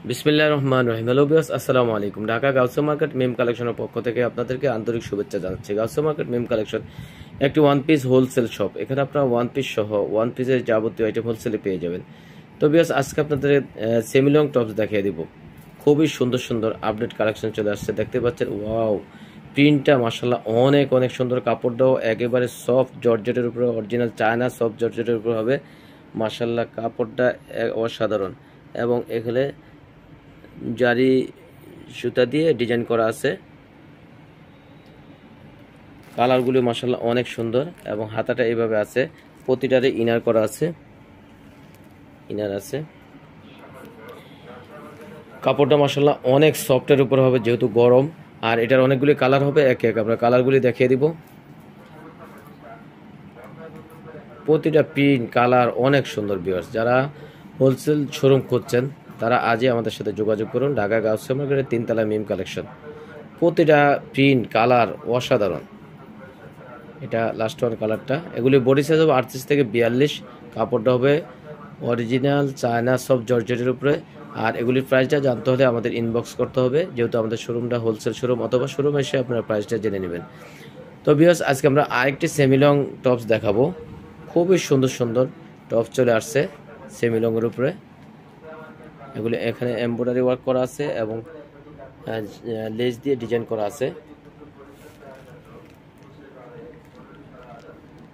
বিসমিল্লাহির রহমানির রহিম। Hello viewers, আসসালামু আলাইকুম। ঢাকা গাউসিয়া মার্কেট মেম কালেকশনের পক্ষ থেকে আপনাদেরকে আন্তরিক শুভেচ্ছা জানাচ্ছি। গাউসিয়া মার্কেট মেম কালেকশন একটি ওয়ান পিস হোলসেল শপ। এখানে আপনারা ওয়ান পিস সহ ওয়ান পিসের যাবতীয় আইটেম হোলসেলে পেয়ে যাবেন। তো ভিউয়ার্স, আজকে আপনাদের সেমি লং টপস দেখিয়ে দিব। খুবই সুন্দর সুন্দর আপডেট কালেকশন চলে আসছে, দেখতে পাচ্ছেন। ওয়াও, প্রিন্টটা মাশাআল্লাহ অনেক অনেক সুন্দর। কাপড়টাও একেবারে সফট জর্জেটের উপরে, অরিজিনাল চায়না সফট জর্জেটের উপরে হবে। মাশাআল্লাহ কাপড়টা অসাধারণ, এবং এখানে জারি সুতা দিয়ে ডিজাইন করা আছে। কালারগুলো মাশাআল্লাহ অনেক সুন্দর, এবং হাতাটা এইভাবে আছে, প্রতিটারে ইনার করা আছে, ইনার আছে। কাপড়টা মাশাআল্লাহ অনেক সফটের উপর হবে, যেহেতু গরম। আর এটার অনেকগুলি কালার হবে, একে একে আমরা কালারগুলি দেখিয়ে দিব। প্রতিটা প্রিন্ট কালার অনেক সুন্দর। ভিউয়ার্স, যারা হোলসেল শোরুম খুঁজছেন তারা আজই আমাদের সাথে যোগাযোগ করুন। ঢাকা গাউসিয়া মার্কেটের 3 তলা মিম কালেকশন। প্রতিটা প্রিন্ট কালার অসাধারণ। এটা লাস্ট ওয়ান কালারটা। এগুলি বডি সাইজ হবে 38 থেকে 42। কাপড়টা হবে অরিজিনাল চায়না সব জর্জেটের উপরে। আর এগুলির প্রাইসটা জানতে হলে আমাদের ইনবক্স করতে হবে, যেহেতু আমাদের শোরুমটা হোলসেল শোরুম, অথবা শোরুম এসে আপনারা প্রাইসটা জেনে নেবেন। তো ভিউয়ার্স, আজকে আমরা আরেকটি সেমিলং টপস দেখাবো। খুবই সুন্দর সুন্দর টপস চলে আসছে সেমিলংয়ের উপরে। এগুলি এখানে এমব্রয়ডারি ওয়ার্ক করা আছে, এবং লেস দিয়ে ডিজাইন করা আছে।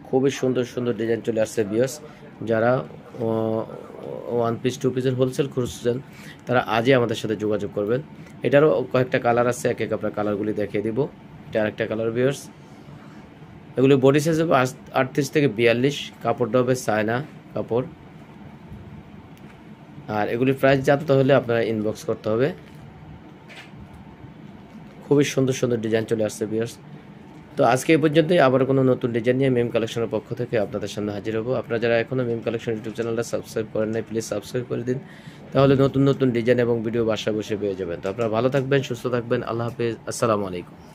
খুবই সুন্দর সুন্দর ডিজাইন চলে আসছে। ভিউয়ার্স, যারা ওয়ান পিস টু পিসের হোলসেল খুঁজছেন তারা আজই আমাদের সাথে যোগাযোগ করবেন। এটারও কয়েকটা কালার আছে, এক এক আপনার কালারগুলি দেখিয়ে দিব। এটা আরেকটা কালার। ভিউয়ার্স, এগুলি বডি সাইজ হবে 38 থেকে 42। কাপড়টা হবে চায়না কাপড়। আর এগুলির প্রাইস জানতে হলে আপনারা ইনবক্স করতে হবে। খুবই সুন্দর সুন্দর ডিজাইন চলে আসছে। ভিউয়ার্স, তো আজকে এই পর্যন্তই। আবার কোনো নতুন ডিজাইন নিয়ে মেম কালেকশনের পক্ষ থেকে আপনাদের সামনে হাজির হব। আপনারা যারা এখনও মেম কালেকশন ইউটিউব চ্যানেলটা সাবস্ক্রাইব করেন নাই, প্লিজ সাবস্ক্রাইব করে দিন, তাহলে নতুন নতুন ডিজাইন এবং ভিডিও বাসায় বসে পেয়ে যাবেন। তো আপনারা ভালো থাকবেন, সুস্থ থাকবেন। আল্লাহ হাফেজ, আসসালামু আলাইকুম।